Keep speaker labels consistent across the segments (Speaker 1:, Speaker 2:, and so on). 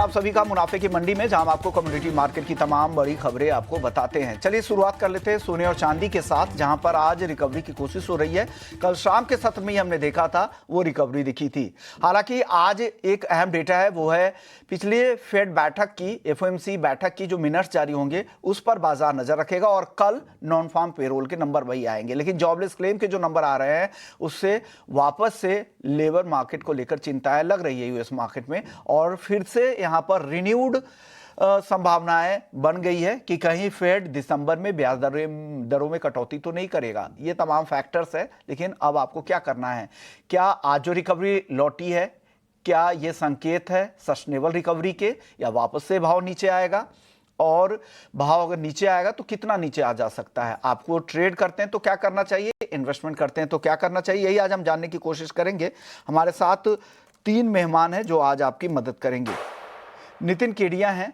Speaker 1: आप सभी का मुनाफे की मंडी में, जहां हम आपको कम्युनिटी मार्केट की तमाम बड़ी खबरें आपको बताते हैं। चलिए शुरुआत कर लेते हैं सोने और चांदी के साथ, जहां पर आज रिकवरी की कोशिश हो रही है। कल शाम के सत्र में ही हमने देखा था वो रिकवरी दिखी थी। हालांकि आज एक अहम डेटा है, वो है पिछले फेड बैठक की, एफओएमसी बैठक की जो मिनट्स जारी होंगे उस पर बाजार नजर रखेगा। और कल नॉन फार्म पेरोल के नंबर वही आएंगे, लेकिन जॉबलेस क्लेम के जो नंबर आ रहे हैं उससे वापस से लेबर मार्केट को लेकर चिंताएं लग रही है यूएस मार्केट में। और फिर से यहां पर रिन्यूड संभावनाएं बन गई है कि कहीं फेड दिसंबर में ब्याज दरों में कटौती तो नहीं करेगा। ये तमाम फैक्टर्स है, लेकिन अब आपको क्या करना है? क्या आज जो रिकवरी लौटी है, क्या ये संकेत है सस्टेनेबल रिकवरी के, या वापस से भाव नीचे आएगा? और भाव अगर नीचे आएगा तो कितना नीचे आ जा सकता है? आपको ट्रेड करते हैं तो क्या करना चाहिए, इन्वेस्टमेंट करते हैं तो क्या करना चाहिए, यही आज हम जानने की कोशिश करेंगे। हमारे साथ 3 मेहमान हैं जो आज आपकी मदद करेंगे। नितिन केडिया हैं,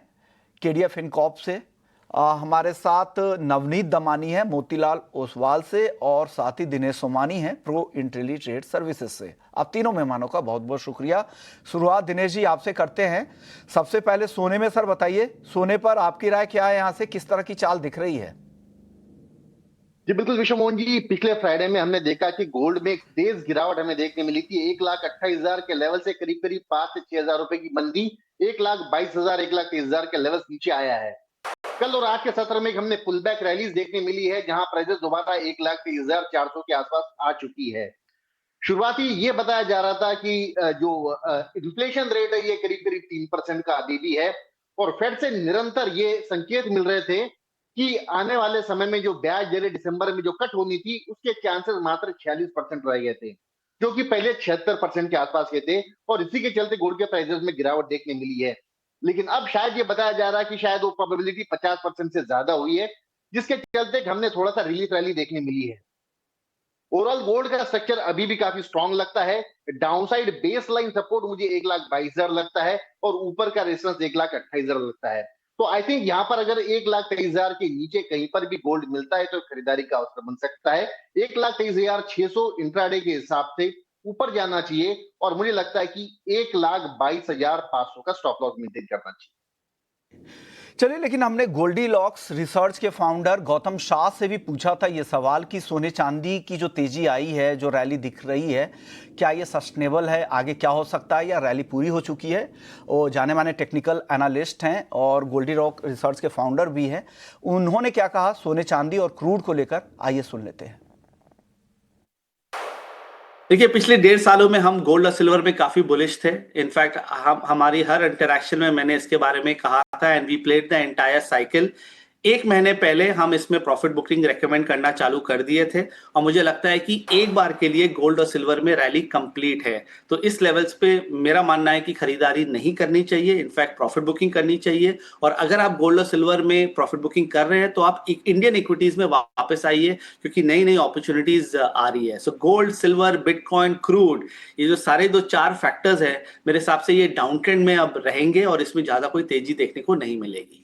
Speaker 1: केडिया फिनकॉर्प से। हमारे साथ नवनीत दमानी है मोतीलाल ओसवाल से, और साथ ही दिनेश सोमानी है प्रो इंटेली ट्रेड सर्विसेज से। आप तीनों मेहमानों का बहुत बहुत शुक्रिया। शुरुआत दिनेश जी आपसे करते हैं। सबसे पहले सोने में सर बताइए, सोने पर आपकी राय क्या है? यहाँ से किस तरह की चाल दिख रही है?
Speaker 2: जी बिल्कुल विश्व मोहन जी, पिछले फ्राइडे में हमने देखा कि गोल्ड में एक तेज गिरावट हमें देखने मिली थी। 1,28,000 के लेवल से करीब करीब 5 से 6,000 रुपए की मंदी 1,22,000 1,23,000 के लेवल नीचे आया है। कल और आज के सत्र में हमने पुल बैक रैलीज देखने मिली है, जहां प्राइसेस दोबारा 1,23,400 के आसपास आ चुकी है। शुरुआती ये बताया जा रहा था कि जो इन्फ्लेशन रेट है ये करीब करीब 3% का अभी भी है, और फेड से निरंतर ये संकेत मिल रहे थे कि आने वाले समय में जो ब्याज दरें दिसंबर में जो कट होनी थी उसके चांसेस मात्र 46% रह गए थे, जो कि पहले 76% के आसपास के थे। और इसी के चलते गोल्ड के प्राइसेस में गिरावट देखने मिली है। लेकिन अब शायद ये बताया जा रहा है कि शायद वो प्रोबेबिलिटी 50% से ज्यादा हुई है, जिसके चलते हमने थोड़ा सा रिलीफ रैली देखने मिली है। ओवरऑल गोल्ड का स्ट्रक्चर अभी भी काफी स्ट्रांग लगता है। डाउनसाइड बेस लाइन सपोर्ट मुझे 1,22,000 लगता है, और ऊपर का रेजिस्टेंस 1,28,000 लगता है। तो आई थिंक यहाँ पर अगर 1,23,000 के नीचे कहीं पर भी गोल्ड मिलता है तो खरीदारी का अवसर बन सकता है। 1,23,600 इंट्राडे के हिसाब से ऊपर जाना चाहिए, और मुझे लगता है कि 1,22,500 का स्टॉप लॉस मेंटेन करना चाहिए।
Speaker 1: चलिए, लेकिन हमने गोल्डी लॉक्स रिसर्च के फाउंडर गौतम शाह से भी पूछा था ये सवाल कि सोने चांदी की जो तेजी आई है, जो रैली दिख रही है, क्या ये सस्टेनेबल है? आगे क्या हो सकता है, या रैली पूरी हो चुकी है? वो जाने माने टेक्निकल एनालिस्ट हैं और गोल्डी लॉक रिसर्च के फाउंडर भी हैं। उन्होंने क्या कहा सोने चांदी और क्रूड को लेकर, आइए सुन लेते हैं।
Speaker 3: देखिए, पिछले 1.5 सालों में हम गोल्ड और सिल्वर में काफी बुलिश थे। इनफैक्ट हमारी हर इंटरेक्शन में मैंने इसके बारे में कहा था, and we played the entire cycle. 1 महीने पहले हम इसमें प्रॉफिट बुकिंग रेकमेंड करना चालू कर दिए थे, और मुझे लगता है कि एक बार के लिए गोल्ड और सिल्वर में रैली कंप्लीट है। तो इस लेवल्स पे मेरा मानना है कि खरीदारी नहीं करनी चाहिए, इनफैक्ट प्रॉफिट बुकिंग करनी चाहिए। और अगर आप गोल्ड और सिल्वर में प्रॉफिट बुकिंग कर रहे हैं तो आप इंडियन इक्विटीज में वापस आइए, क्योंकि नई नई अपॉर्चुनिटीज आ रही है। So gold, silver, bitcoin, crude, ये जो सारे 4 फैक्टर्स है, मेरे हिसाब से ये डाउन ट्रेंड में अब रहेंगे और इसमें ज्यादा कोई तेजी देखने को नहीं मिलेगी।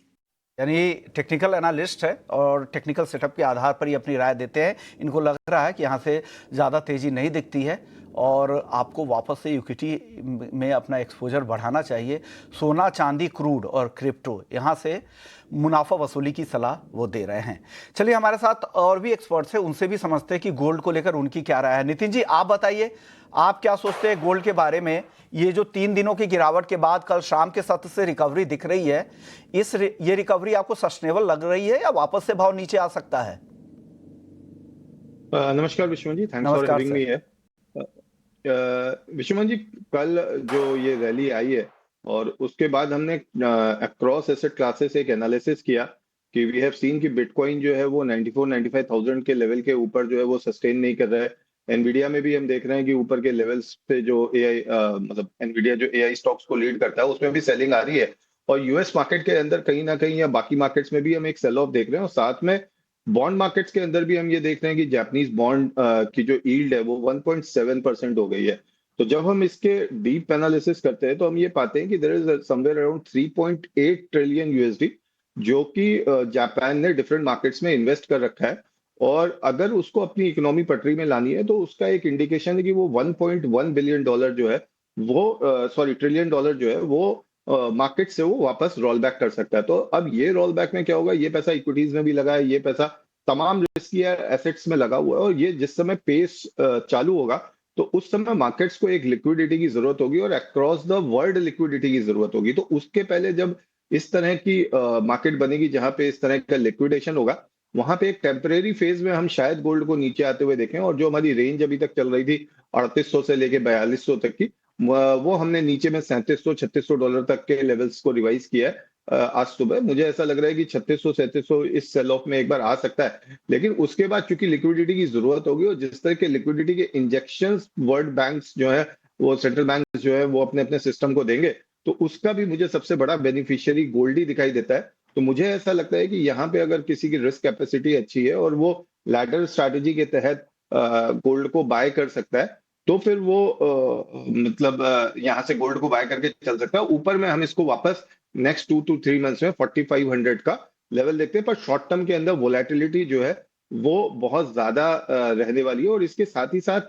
Speaker 1: यानी टेक्निकल एनालिस्ट है और टेक्निकल सेटअप के आधार पर ही अपनी राय देते हैं। इनको लग रहा है कि यहाँ से ज़्यादा तेज़ी नहीं दिखती है और आपको वापस से इक्विटी में अपना एक्सपोजर बढ़ाना चाहिए। सोना, चांदी, क्रूड और क्रिप्टो, यहाँ से मुनाफा वसूली की सलाह वो दे रहे हैं। चलिए, हमारे साथ और भी एक्सपर्ट्स हैं, उनसे भी समझते हैं कि गोल्ड को लेकर उनकी क्या राय है। नितिन जी, आप बताइए, आप क्या सोचते हैं गोल्ड के बारे में? ये जो 3 दिनों की गिरावट के बाद कल शाम के सत्र से रिकवरी दिख रही है, ये रिकवरी आपको सस्टेनेबल लग रही है, या वापस से भाव नीचे आ सकता है?
Speaker 4: नमस्कार विश्वमन जी, थैंक्स फॉर हैविंग मी है। विश्वमन जी, कल जो ये रैली आई है और उसके बाद हमने अक्रॉस एसेट क्लासेस एक एनालिसिस किया कि वी हैव सीन कि बिटकॉइन जो है वो 94-95,000 के लेवल के ऊपर जो है वो सस्टेन नहीं कर रहा है। एनवीडिया में भी हम देख रहे हैं कि ऊपर के लेवल्स पे जो एआई मतलब एनवीडिया जो एआई स्टॉक्स को लीड करता है उसमें भी सेलिंग आ रही है। और यूएस मार्केट के अंदर कहीं ना कहीं या बाकी मार्केट्स में भी हम एक सेल ऑफ देख रहे हैं, और साथ में बॉन्ड मार्केट्स के अंदर भी हम ये देख रहे हैं कि जापानीज बॉन्ड की जो यील्ड है वो 1.7% हो गई है। तो जब हम इसके डीप एनालिसिस करते हैं तो हम ये पाते हैं कि there is somewhere around 3.8 trillion USD जो कि जापान ने डिफरेंट मार्केट्स में इन्वेस्ट कर रखा है। और अगर उसको अपनी इकोनॉमी पटरी में लानी है तो उसका एक इंडिकेशन है कि वो 1.1 बिलियन डॉलर जो है वो ट्रिलियन डॉलर जो है वो मार्केट से वो वापस रोल बैक कर सकता है। तो अब ये रोल बैक में क्या होगा, ये पैसा इक्विटीज में भी लगा है, ये पैसा तमाम रिस्की एसेट्स में लगा हुआ है, और ये जिस समय पेस चालू होगा तो उस समय मार्केट्स को एक लिक्विडिटी की जरूरत होगी और अक्रॉस द वर्ल्ड लिक्विडिटी की जरूरत होगी। तो उसके पहले जब इस तरह की मार्केट बनेगी जहां पे इस तरह का लिक्विडेशन होगा, वहां पे एक टेम्परेरी फेज में हम शायद गोल्ड को नीचे आते हुए देखें, और जो हमारी रेंज अभी तक चल रही थी 3800 से लेके 4200 तक की, वो हमने नीचे में $3700-3600 तक के लेवल्स को रिवाइज किया है आज सुबह। मुझे ऐसा लग रहा है कि 3600-3700 इस सेल ऑफ में एक बार आ सकता है, लेकिन उसके बाद चूंकि लिक्विडिटी की जरूरत होगी और जिस तरह के लिक्विडिटी के इंजेक्शन वर्ल्ड बैंक्स जो है, वो सेंट्रल बैंक जो है वो अपने अपने सिस्टम को देंगे, तो उसका भी मुझे सबसे बड़ा बेनिफिशियरी गोल्ड ही दिखाई देता है। तो मुझे ऐसा लगता है कि यहाँ पे अगर किसी की रिस्क कैपेसिटी अच्छी है और वो लैडर स्ट्रैटेजी के तहत गोल्ड को बाय कर सकता है, तो फिर वो मतलब यहाँ से गोल्ड को बाय करके चल सकता है। ऊपर में हम इसको वापस नेक्स्ट 2 to 3 मंथ्स में 4500 का लेवल देखते हैं, पर शॉर्ट टर्म के अंदर वोलेटिलिटी जो है वो बहुत ज्यादा रहने वाली है। और इसके साथ ही साथ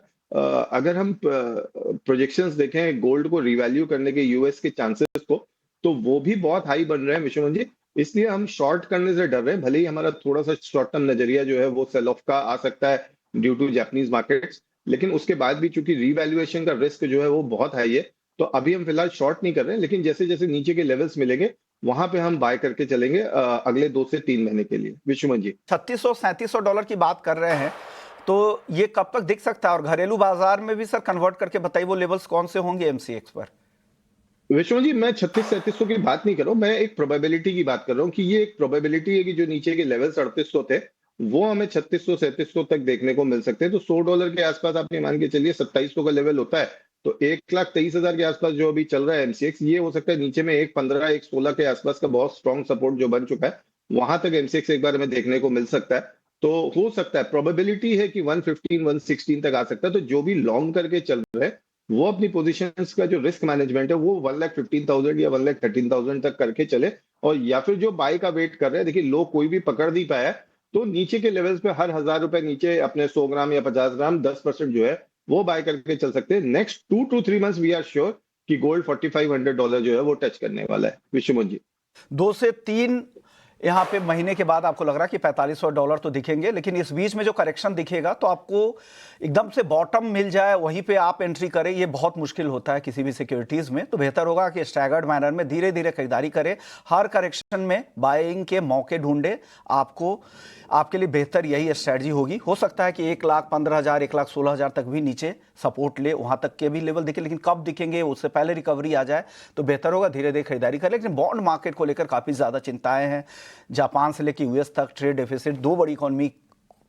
Speaker 4: अगर हम प्रोजेक्शंस देखें गोल्ड को रिवैल्यू करने के यूएस के चांसेस को, तो वो भी बहुत हाई बन रहे हैं विश्वमन जी। इसलिए हम शॉर्ट करने से डर रहे हैं, भले ही हमारा थोड़ा सा शॉर्ट टर्म नजरिया जो है वो सेल ऑफ का आ सकता है ड्यू टू जापानीज मार्केट्स, लेकिन उसके बाद भी चूंकि रीवैल्यूएशन का रिस्क जो है वो बहुत हाई है, तो अभी हम फिलहाल शॉर्ट नहीं कर रहे हैं, लेकिन जैसे जैसे नीचे के लेवल्स मिलेंगे वहां पे हम बाय करके चलेंगे अगले 2 से 3 महीने के लिए। विश्वमन जी,
Speaker 1: $3600-3700 की बात कर रहे हैं, तो ये कब तक दिख सकता है? और घरेलू बाजार में भी सर कन्वर्ट करके बताइए वो लेवल्स कौन से होंगे एमसीएक्स पर?
Speaker 4: विश्वनाथ जी, मैं 3600-3700 की बात नहीं कर रहा हूँ, मैं एक प्रोबेबिलिटी की बात कर रहा हूँ कि ये एक प्रोबेबिलिटी है कि जो नीचे के लेवल 3800 थे वो हमें 3600-3700 तक देखने को मिल सकते हैं। तो $100 के आसपास आप ये मान के चलिए 2700 का लेवल होता है, तो 1,23,000 के आसपास जो अभी चल रहा है एमसीएक्स, ये हो सकता है नीचे में 1,15 1,16 के आसपास का बहुत स्ट्रॉन्ग सपोर्ट जो बन चुका है, वहां तक एमसीएक्स एक बार हमें देखने को मिल सकता है। तो हो सकता है, प्रोबेबिलिटी है कि 115-116 तक आ सकता है। तो जो भी लॉन्ग करके चल रहे हैं वो अपनी पोजीशंस का जो रिस्क मैनेजमेंट है वो 1,15,000 या 1,13,000 तक करके चले, और या फिर जो बाय का वेट कर रहे हैं, देखिए लो कोई भी पकड़ नहीं पाया है, तो नीचे के लेवल्स पे हर 1,000 रुपए नीचे अपने 100 ग्राम या 50 ग्राम 10% जो है वो बाय करके चल सकते हैं। Next 2 to 3 months we are sure कि गोल्ड $4,500 जो है वो टच करने वाला है। विश्वमोहन जी,
Speaker 1: 2 से 3 यहाँ पे महीने के बाद आपको लग रहा है कि $4,500 तो दिखेंगे, लेकिन इस बीच में जो करेक्शन दिखेगा तो आपको एकदम से बॉटम मिल जाए वहीं पे आप एंट्री करें, ये बहुत मुश्किल होता है किसी भी सिक्योरिटीज में। तो बेहतर होगा कि स्टैगर्ड मैनर में धीरे धीरे खरीदारी करें, हर करेक्शन में बाइंग के मौके ढूंढे। आपको आपके लिए बेहतर यही स्ट्रैटेजी होगी। हो सकता है कि 1,15,000 1,16,000 तक भी नीचे सपोर्ट ले, वहां तक के भी लेवल दिखे, लेकिन कब दिखेंगे उससे पहले रिकवरी आ जाए तो बेहतर होगा धीरे धीरे खरीदारी करें। लेकिन बॉन्ड मार्केट को लेकर काफी ज्यादा चिंताएं हैं। जापान से लेकर यूएस तक ट्रेड डेफिसिट, दो बड़ी इकोनॉमी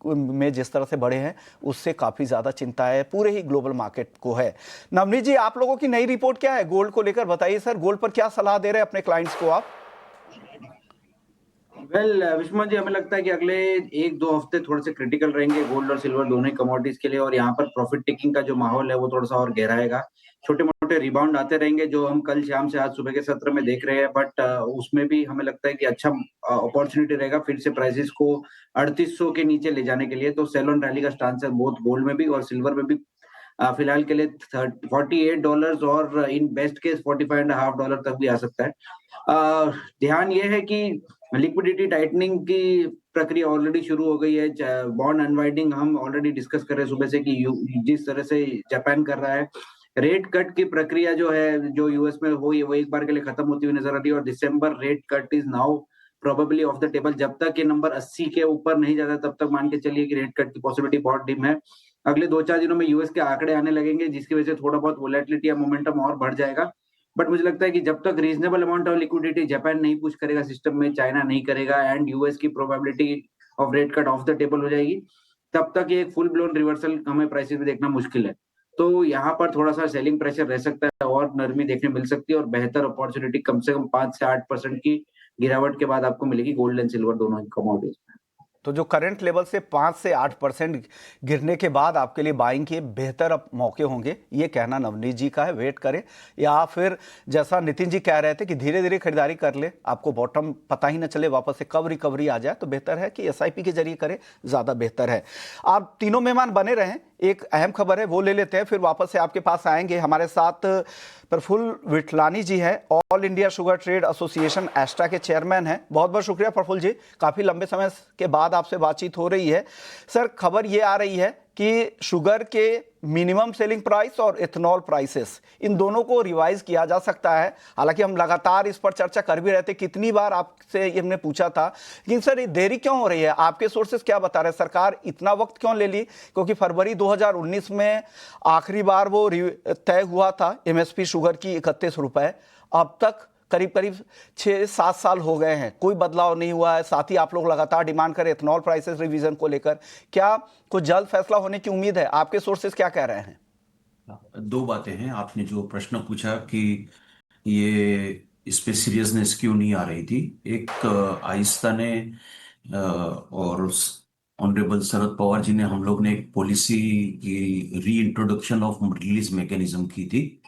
Speaker 1: में जिस तरह से बढ़े हैं उससे काफी ज्यादा चिंता है, पूरे ही ग्लोबल मार्केट को है। नवनीत जी, आप लोगों की नई रिपोर्ट क्या है गोल्ड को लेकर, बताइए सर। गोल्ड पर क्या सलाह दे रहे हैं अपने क्लाइंट्स को आप?
Speaker 5: विश्वनाथ जी, हमें लगता है कि अगले 1-2 हफ्ते थोड़े से क्रिटिकल रहेंगे गोल्ड और सिल्वर दोनों ही कमोडिटीज के लिए, और यहाँ पर प्रॉफिट टेकिंग का जो माहौल है वो थोड़ा सा और गहराएगा। छोटे मोटे रिबाउंड आते रहेंगे जो हम कल शाम से आज सुबह के सत्र में देख रहे हैं, बट उसमें भी हमें लगता है कि अच्छा अपॉर्चुनिटी रहेगा फिर से प्राइसेस को 3800 के नीचे ले जाने के लिए। तो सेल ऑन रैली का स्टांस है बोथ गोल्ड में भी और सिल्वर में भी फिलहाल के लिए $48 और इन बेस्ट केस $45.5 तक भी आ सकता है। ध्यान ये है कि लिक्विडिटी टाइटनिंग की प्रक्रिया ऑलरेडी शुरू हो गई है। बॉन्ड अनवाइंडिंग हम ऑलरेडी डिस्कस कर रहे हैं सुबह से कि जिस तरह से जापान कर रहा है, रेट कट की प्रक्रिया जो है जो यूएस में हुई वो एक बार के लिए खत्म होती हुई नजर आ रही है, और December rate cut is now probably off the table. जब तक ये नंबर 80 के ऊपर नहीं जाता तब तक मान के चलिए कि रेट कट की पॉसिबिलिटी बहुत डिम है। अगले 2-4 दिनों में यूएस के आंकड़े आने लगेंगे जिसकी वजह से थोड़ा बहुत वोलेटिलिटी या मोमेंटम और बढ़ जाएगा। बट मुझे लगता है कि जब तक reasonable amount of liquidity Japan नहीं पुश करेगा सिस्टम में, चाइना नहीं करेगा, एंड यूएस की probability of rate cut off the table हो जाएगी, तब तक ये फुल ब्लोन रिवर्सल हमें प्राइसेस में देखना मुश्किल है। तो यहाँ पर थोड़ा सा सेलिंग प्रेशर रह सकता है और नरमी देखने मिल सकती है, और बेहतर अपॉर्चुनिटी कम से कम 5 से 8% की गिरावट के बाद आपको मिलेगी गोल्ड एंड सिल्वर दोनों ही कमोडिटीज में।
Speaker 1: तो जो करंट लेवल से 5 से 8% गिरने के बाद आपके लिए बाइंग के बेहतर अब मौके होंगे, ये कहना नवनीत जी का है। वेट करें, या फिर जैसा नितिन जी कह रहे थे कि धीरे धीरे खरीदारी कर ले, आपको बॉटम पता ही ना चले वापस से कब रिकवरी आ जाए, तो बेहतर है कि एसआईपी के जरिए करें, ज़्यादा बेहतर है। आप तीनों मेहमान बने रहें, एक अहम खबर है वो ले लेते हैं, फिर वापस से आपके पास आएंगे। हमारे साथ प्रफुल्ल विठलानी जी हैं, all India sugar trade association एस्ट्रा के चेयरमैन हैं। बहुत बहुत शुक्रिया प्रफुल्ल जी, काफ़ी लंबे समय के बाद आपसे बातचीत हो रही है। सर, खबर ये आ रही है कि शुगर के मिनिमम सेलिंग प्राइस और इथेनॉल प्राइसेस, इन दोनों को रिवाइज किया जा सकता है। हालांकि हम लगातार इस पर चर्चा कर भी रहे थे, कितनी बार आपसे ये हमने पूछा था, लेकिन सर ये देरी क्यों हो रही है? आपके सोर्सेस क्या बता रहे हैं? सरकार इतना वक्त क्यों ले ली? क्योंकि फरवरी 2019 में आखिरी बार वो तय हुआ था एमएसपी शुगर की 31 रुपए। अब तक करीब करीब 6-7 साल हो गए हैं, कोई बदलाव नहीं हुआ है। साथ ही आप लोग लगातार डिमांड करें इथेनॉल प्राइसेस रिवीजन को लेकर, क्या कुछ जल्द फैसला होने की उम्मीद है? आपके सोर्सेस क्या कह रहे हैं?
Speaker 6: दो बातें हैं। आपने जो प्रश्न पूछा कि ये इस पे सीरियसनेस क्यों नहीं आ रही थी, एक आहिस्ता ने और ऑनरेबल शरद पवार जी ने, हम लोग ने एक पॉलिसी की री इंट्रोडक्शन ऑफ रिलीज मैकेनिज्म की थी।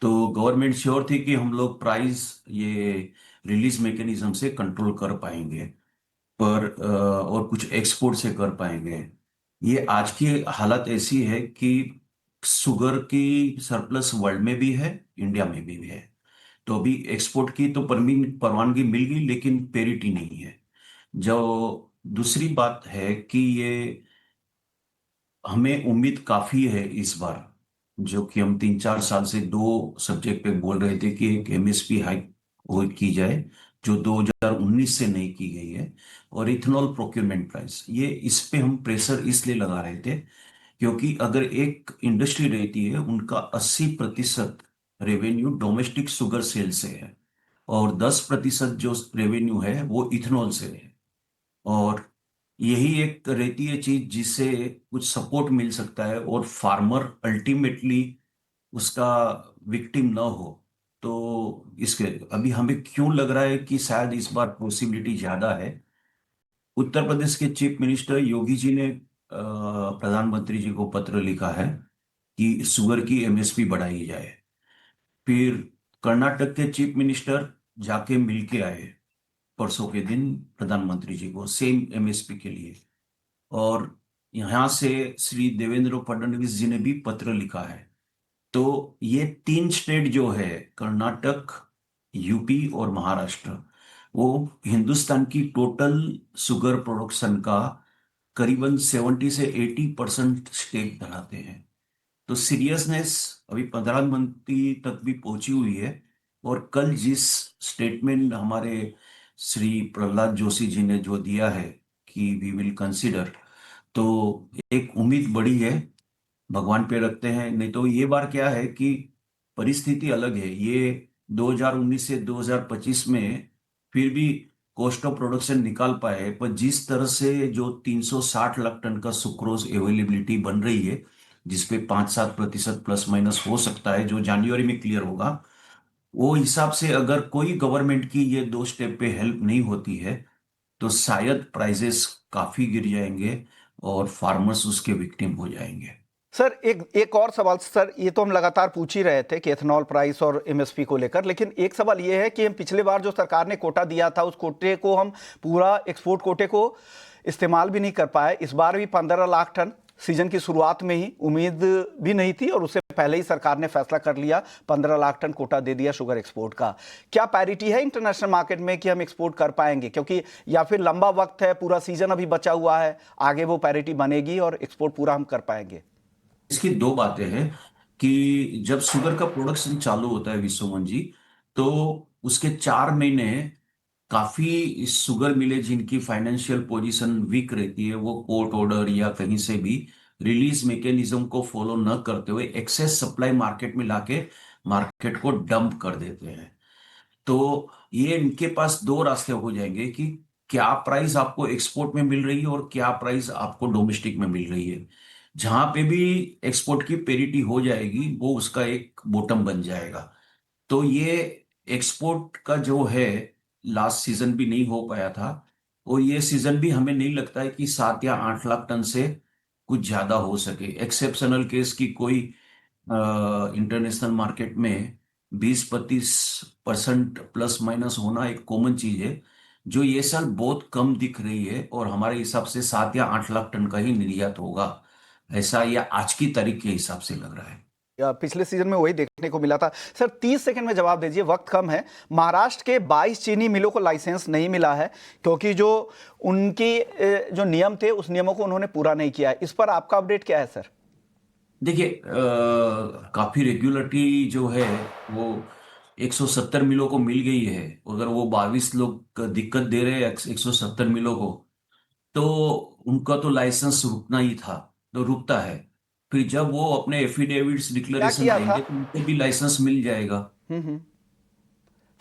Speaker 6: तो गवर्नमेंट श्योर थी कि हम लोग प्राइस ये रिलीज मैकेनिज्म से कंट्रोल कर पाएंगे, पर और कुछ एक्सपोर्ट से कर पाएंगे। ये आज की हालत ऐसी है कि शुगर की सरप्लस वर्ल्ड में भी है, इंडिया में भी है। तो अभी एक्सपोर्ट की तो परवानगी मिल गई, लेकिन पेरिटी नहीं है। जो दूसरी बात है कि ये हमें उम्मीद काफी है इस बार, जो कि हम 3-4 साल से दो सब्जेक्ट पे बोल रहे थे कि एक एमएसपी हाइक की जाए, जो 2019 से नहीं की गई है, और इथेनॉल प्रोक्योरमेंट प्राइस, ये इस पे हम प्रेशर इसलिए लगा रहे थे क्योंकि अगर एक इंडस्ट्री रहती है, उनका 80% रेवेन्यू डोमेस्टिक शुगर सेल से है और 10% जो रेवेन्यू है वो इथेनॉल से है, और यही एक रहती है चीज जिससे कुछ सपोर्ट मिल सकता है और फार्मर अल्टीमेटली उसका विक्टिम ना हो। तो इसके अभी हमें क्यों लग रहा है कि शायद इस बार पॉसिबिलिटी ज्यादा है। उत्तर प्रदेश के चीफ मिनिस्टर योगी जी ने प्रधानमंत्री जी को पत्र लिखा है कि शुगर की एमएसपी बढ़ाई जाए। फिर कर्नाटक के चीफ मिनिस्टर जाके मिल के आए परसों के दिन प्रधानमंत्री जी को, सेम एमएसपी के लिए। और यहाँ से श्री देवेंद्र फडणवीस जी ने भी पत्र लिखा है। तो ये 3 स्टेट जो है, कर्नाटक, यूपी और महाराष्ट्र, वो हिंदुस्तान की टोटल शुगर प्रोडक्शन का करीबन 70 से 80% स्टेक धराते हैं। तो सीरियसनेस अभी प्रधानमंत्री तक भी पहुंची हुई है। और कल जिस स्टेटमेंट हमारे श्री प्रहलाद जोशी जी ने जो दिया है कि वी विल कंसिडर, तो एक उम्मीद बड़ी है, भगवान पे रखते हैं। नहीं तो ये बार क्या है कि परिस्थिति अलग है। ये 2019 से 2025 में फिर भी कॉस्ट ऑफ प्रोडक्शन निकाल पाए, पर जिस तरह से जो 360 लाख टन का सुक्रोज अवेलेबिलिटी बन रही है, जिसपे 5-7% प्लस माइनस हो सकता है, जो जनवरी में क्लियर होगा, वो हिसाब से अगर कोई गवर्नमेंट की ये 2 स्टेप पे हेल्प नहीं होती है, तो शायद प्राइसेस काफी गिर जाएंगे और फार्मर्स उसके विक्टिम हो जाएंगे।
Speaker 1: सर, एक और सवाल सर, ये तो हम लगातार पूछ ही रहे थे कि एथेनॉल प्राइस और एमएसपी को लेकर, लेकिन एक सवाल ये है कि हम पिछले बार जो सरकार ने कोटा दिया था, उस कोटे को हम पूरा एक्सपोर्ट कोटे को इस्तेमाल भी नहीं कर पाए। इस बार भी 15 लाख टन सीजन की शुरुआत में ही, उम्मीद भी नहीं थी और उससे पहले ही सरकार ने फैसला कर लिया, 15 लाख टन कोटा दे दिया शुगर एक्सपोर्ट का। क्या पैरिटी है इंटरनेशनल मार्केट में कि हम एक्सपोर्ट कर पाएंगे? क्योंकि या फिर लंबा वक्त है, पूरा सीजन अभी बचा हुआ है, आगे वो पैरिटी बनेगी और एक्सपोर्ट पूरा हम कर पाएंगे?
Speaker 6: इसकी दो बातें हैं कि जब शुगर का प्रोडक्शन चालू होता है विश्वमन जी, तो उसके 4 महीने काफी शुगर मिले जिनकी फाइनेंशियल पोजीशन वीक रहती है, वो कोर्ट ऑर्डर या कहीं से भी रिलीज मैकेनिज्म को फॉलो न करते हुए एक्सेस सप्लाई मार्केट में लाके मार्केट को डंप कर देते हैं। तो ये इनके पास 2 रास्ते हो जाएंगे कि क्या प्राइस आपको एक्सपोर्ट में मिल रही है और क्या प्राइस आपको डोमेस्टिक में मिल रही है। जहां पे भी एक्सपोर्ट की पेरिटी हो जाएगी, वो उसका एक बॉटम बन जाएगा। तो ये एक्सपोर्ट का जो है, लास्ट सीजन भी नहीं हो पाया था, और ये सीजन भी हमें नहीं लगता है कि 7 या 8 लाख टन से कुछ ज्यादा हो सके। एक्सेप्शनल केस की कोई इंटरनेशनल मार्केट में 20-25% प्लस माइनस होना एक कॉमन चीज है, जो ये साल बहुत कम दिख रही है, और हमारे हिसाब से 7 या 8 लाख टन का ही निर्यात होगा। ऐसा या आज की तारीख के हिसाब से लग रहा है।
Speaker 1: पिछले सीजन में वही देखने को मिला था। सर 30 सेकंड में जवाब दीजिए, वक्त कम है। महाराष्ट्र के 22 चीनी मिलों को लाइसेंस नहीं मिला है क्योंकि जो उनकी जो नियम थे उस नियमों को उन्होंने पूरा नहीं किया है। इस पर आपका अपडेट क्या है सर?
Speaker 6: देखिए, काफी रेगुलरिटी जो है वो 170 मिलों को मिल गई है। अगर वो 22 लोग दिक्कत दे रहे हैं 170 मिलों को, तो उनका तो लाइसेंस रुकना ही था, तो रुकता है। फिर जब वो अपने एफिडेविट्स
Speaker 1: क्या
Speaker 6: डिक्लेरेशन
Speaker 1: किया था?
Speaker 6: देंगे तो उनको भी लाइसेंस मिल जाएगा।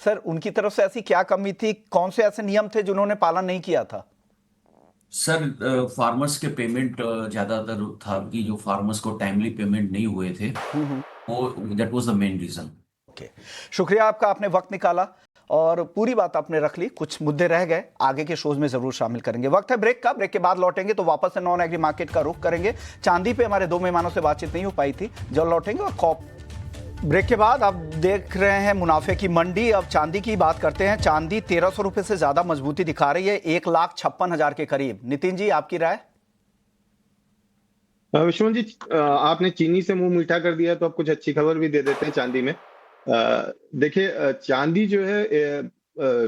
Speaker 1: सर उनकी तरफ से ऐसी क्या कमी थी, कौन से ऐसे नियम थे जिन्होंने पालन नहीं किया था?
Speaker 6: सर फार्मर्स के पेमेंट ज्यादातर था कि जो फार्मर्स को टाइमली पेमेंट नहीं हुए थे, वो that was the main reason.
Speaker 1: Okay, शुक्रिया आपका, आपने वक्त निकाला और पूरी बात आपने रख ली। कुछ मुद्दे रह गए, आगे के शोज में जरूर शामिल करेंगे। वक्त है ब्रेक का, ब्रेक के बाद लौटेंगे तो वापस से नॉन एग्री मार्केट का रुख करेंगे। चांदी पे हमारे दो मेहमानों से बातचीत नहीं हो पाई थी, जब लौटेंगे। और ब्रेक के बाद आप देख रहे हैं मुनाफे की मंडी। अब चांदी की बात करते हैं। चांदी 1300 रुपए से ज्यादा मजबूती दिखा रही है, 1,56,000 के करीब। नितिन जी, आपकी राय?
Speaker 4: विश्वनाथ जी, आपने चीनी से मुंह मीठा कर दिया तो अब कुछ अच्छी खबर भी दे देते हैं चांदी में। देखिए, चांदी जो है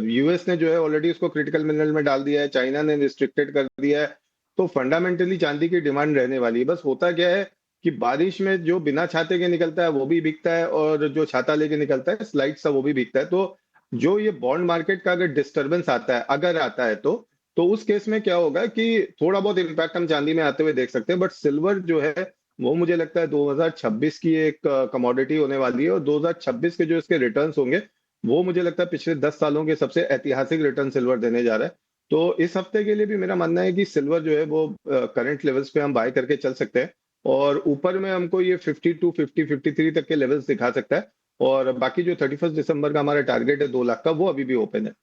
Speaker 4: यूएस ने जो है ऑलरेडी उसको क्रिटिकल मिनरल में डाल दिया है, चाइना ने रिस्ट्रिक्टेड कर दिया है, तो फंडामेंटली चांदी की डिमांड रहने वाली है। बस होता क्या है कि बारिश में जो बिना छाते के निकलता है वो भी बिकता है, और जो छाता लेके निकलता है स्लाइड सा, वो भी बिकता है। तो जो ये बॉन्ड मार्केट का अगर डिस्टर्बेंस आता है, अगर आता है तो उस केस में क्या होगा कि थोड़ा बहुत इम्पैक्ट हम चांदी में आते हुए देख सकते हैं। बट सिल्वर जो है वो मुझे लगता है 2026 की एक कमोडिटी होने वाली है, और 2026 के जो इसके रिटर्न्स होंगे वो मुझे लगता है पिछले 10 सालों के सबसे ऐतिहासिक रिटर्न सिल्वर देने जा रहा है। तो इस हफ्ते के लिए भी मेरा मानना है कि सिल्वर जो है वो करंट लेवल्स पे हम बाय करके चल सकते हैं, और ऊपर में हमको ये 52, 50, 53 तक के लेवल्स दिखा सकता है। और बाकी जो 31 दिसंबर का हमारा टारगेट है 2 लाख का, वो अभी भी ओपन है।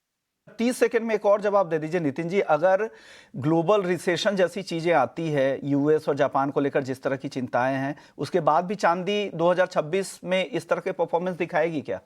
Speaker 1: 30 सेकंड में एक और जवाब दे दीजिए नितिन जी। अगर ग्लोबल रिसेशन जैसी चीजें आती है, यूएस और जापान को लेकर जिस तरह की चिंताएं हैं, उसके बाद भी चांदी 2026 में इस तरह के परफॉर्मेंस दिखाएगी क्या?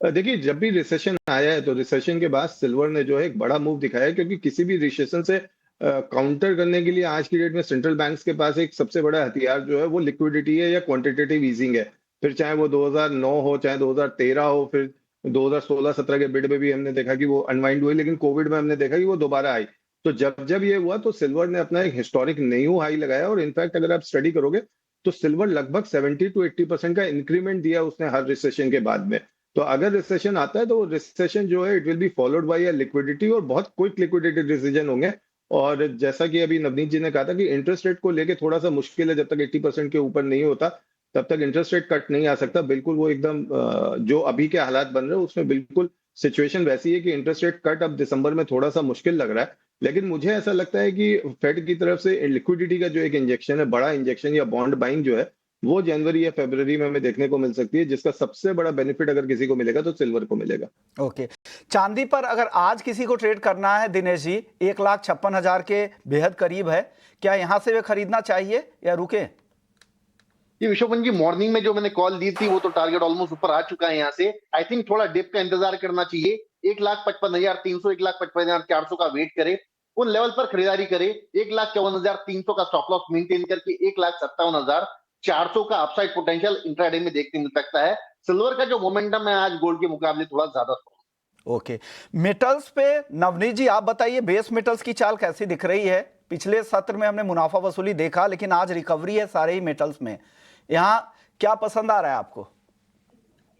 Speaker 4: देखिए, जब भी रिसेशन आया है तो रिसेशन के बाद सिल्वर ने जो है एक बड़ा मूव दिखाया है, क्योंकि किसी भी रिसेशन से काउंटर करने के लिए आज की डेट में सेंट्रल बैंक्स के पास एक सबसे बड़ा हथियार जो है वो लिक्विडिटी है या क्वांटिटेटिव ईजिंग है। फिर चाहे वो 2009 हो, चाहे 2013 हो, फिर 2016-17 के बिड में भी हमने देखा कि वो अनवाइंड हुई, लेकिन कोविड में हमने देखा कि वो दोबारा आई। तो जब जब ये हुआ तो सिल्वर ने अपना एक हिस्टोरिक न्यू हाई लगाया, और इनफैक्ट अगर आप स्टडी करोगे तो सिल्वर लगभग 70 to 80% का इंक्रीमेंट दिया उसने हर रिसेशन के बाद में। तो अगर रिसेशन आता है तो रिसेशन जो है it will be followed by a liquidity, और बहुत क्विक लिक्विडिटी डिसीजन होंगे। और जैसा कि अभी नवनीत जी ने कहा था कि इंटरेस्ट रेट को लेके थोड़ा सा मुश्किल है, जब तक 80% के ऊपर नहीं होता तब तक इंटरेस्ट रेट कट नहीं आ सकता। बिल्कुल वो एकदम जो अभी के हालात बन रहे हैं उसमें बिल्कुल सिचुएशन वैसी है कि इंटरेस्ट रेट कट अब दिसंबर में थोड़ा सा मुश्किल लग रहा है। लेकिन मुझे ऐसा लगता है कि फेड की तरफ से लिक्विडिटी का जो एक इंजेक्शन है, बड़ा इंजेक्शन या बॉन्ड बाइंग जो है, वो जनवरी या फरवरी में हमें देखने को मिल सकती है, जिसका सबसे बड़ा बेनिफिट अगर किसी को मिलेगा तो सिल्वर को मिलेगा।
Speaker 1: ओके, चांदी पर अगर आज किसी को ट्रेड करना है दिनेश जी, 1,56,000 के बेहद करीब है, क्या यहां से वे खरीदना चाहिए या रुके?
Speaker 2: ये विश्वपन जी, मॉर्निंग में जो मैंने कॉल दी थी वो तो टारगेट ऑलमोस्ट ऊपर आ चुका है यहाँ से। आई थिंक थोड़ा डिप का इंतजार करना चाहिए। 1,55,300, 1,55,400 का वेट करे, उन लेवल पर खरीदारी करे। 1,54,300 का स्टॉप लॉस मेंटेन करके 1,57,400 का अपसाइड पोटेंशियल इंट्राडे में देखने मिल सकता है। सिल्वर का जो मोमेंटम है आज गोल्ड के मुकाबले थोड़ा ज्यादा स्ट्रॉन्ग।
Speaker 1: ओके, मेटल्स पे नवनीत जी आप बताइए, बेस मेटल्स की चाल कैसी दिख रही है? पिछले सत्र में हमने मुनाफा वसूली देखा, लेकिन आज रिकवरी है सारे ही मेटल्स में। यहाँ क्या पसंद आ रहा है आपको?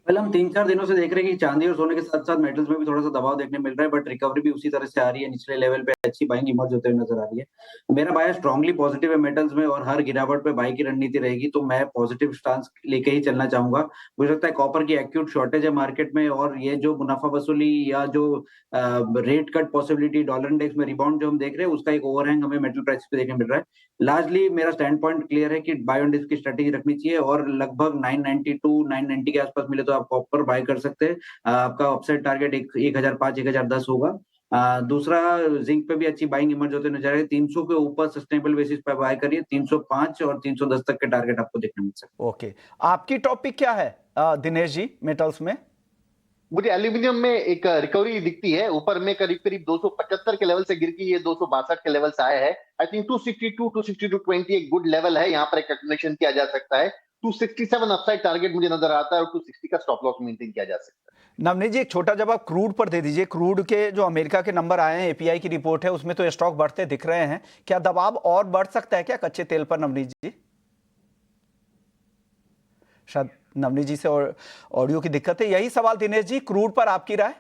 Speaker 5: पहले हम 3-4 दिनों से देख रहे हैं कि चांदी और सोने के साथ साथ मेटल्स में भी थोड़ा सा दबाव देखने मिल रहा है, बट रिकवरी भी उसी तरह से आ रही है। निचले लेवल पे अच्छी बाइंग इमर्ज होते हुए नजर आ रही है। मेरा बाय स्ट्रांगली पॉजिटिव है मेटल्स में, और हर गिरावट पे बाई की रणनीति रहेगी, तो मैं पॉजिटिव स्टांस लेके ही चलना चाहूंगा। मुझे लगता है कॉपर की एक्यूट शॉर्टेज है मार्केट में, और ये जो मुनाफा वसूली या जो rate cut possibility, dollar index में रिबाउंड जो हम देख रहे हैं, उसका एक ओवरहैंग हमें मेटल प्राइस पे देखने मिल रहा है। लार्जली मेरा स्टैंड पॉइंट क्लियर है कि बाय ऑन डिप की स्ट्रेटेजी रखनी चाहिए, और लगभग 992, 990 के आसपास मिले तो आप कॉपर बाय कर सकते हैं। आपका अपसाइड टारगेट 1005, 1010 होगा। दूसरा, जिंक पे भी अच्छी बाइंग इमर्ज होते नजर आ रही है। 300 के ऊपर सस्टेनेबल बेसिस पे बाय करिए। 305 और 310 तक के टारगेट आपको देखने मिल सकते हैं।
Speaker 1: ओके, आपकी टॉपिक क्या है दिनेश जी मेटल्स में?
Speaker 2: मुझे एल्यूमिनियम में एक रिकवरी दिखती है, ऊपर में करीब करीब 275 के लेवल से गिर के ये 262 के लेवल से आया है। आई थिंक 262-262.20 एक गुड लेवल है, यहाँ पर एक एक्यूमुलेशन किया जा सकता है। 267 अपसाइड टारगेट मुझे नजर आता है और 260 का स्टॉप लॉस मेंटेन किया जा सकता है।
Speaker 1: नवनीत जी, एक छोटा जवाब क्रूड पर दे दीजिए। क्रूड के जो अमेरिका के नंबर आए हैं, एपीआई की रिपोर्ट है, उसमें तो स्टॉक बढ़ते दिख रहे हैं। क्या दबाव और बढ़ सकता है क्या कच्चे तेल पर नवनीत जी? शायद नवनीत जी से ऑडियो की दिक्कत है। यही सवाल दिनेश जी, क्रूड पर आपकी राय?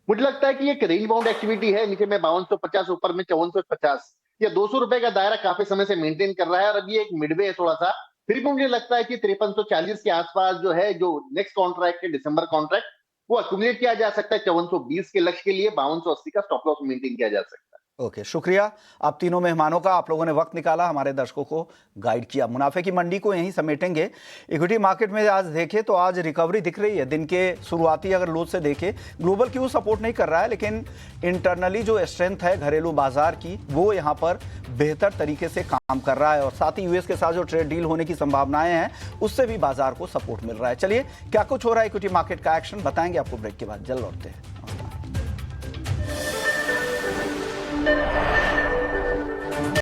Speaker 2: मुझे लगता है कि एक रेंज बाउंड एक्टिविटी है, नीचे में 5250, ऊपर में 5450 या 200 रुपए का दायरा काफी समय से मेंटेन कर रहा है और अभी एक मिडवे है थोड़ा सा। फिर भी मुझे लगता है कि 5340 के आसपास जो है, जो नेक्स्ट कॉन्ट्रैक्ट है दिसंबर कॉन्ट्रैक्ट, वो अक्यूमुलेट किया जा सकता है 5420 के लक्ष्य के लिए। 5280 का स्टॉप लॉस मेंटेन किया जा सकता है।
Speaker 1: ओके, शुक्रिया आप तीनों मेहमानों का। आप लोगों ने वक्त निकाला, हमारे दर्शकों को गाइड किया। मुनाफे की मंडी को यहीं समेटेंगे। इक्विटी मार्केट में आज देखें तो आज रिकवरी दिख रही है। दिन के शुरुआती अगर लो से देखें, ग्लोबल क्यू सपोर्ट नहीं कर रहा है, लेकिन इंटरनली जो स्ट्रेंथ है घरेलू बाजार की, वो यहाँ पर बेहतर तरीके से काम कर रहा है और साथ ही यूएस के साथ जो ट्रेड डील होने की संभावनाएं हैं, उससे भी बाजार को सपोर्ट मिल रहा है। चलिए, क्या कुछ हो रहा है इक्विटी मार्केट का एक्शन बताएंगे आपको ब्रेक के बाद। जल्द लौटते हैं।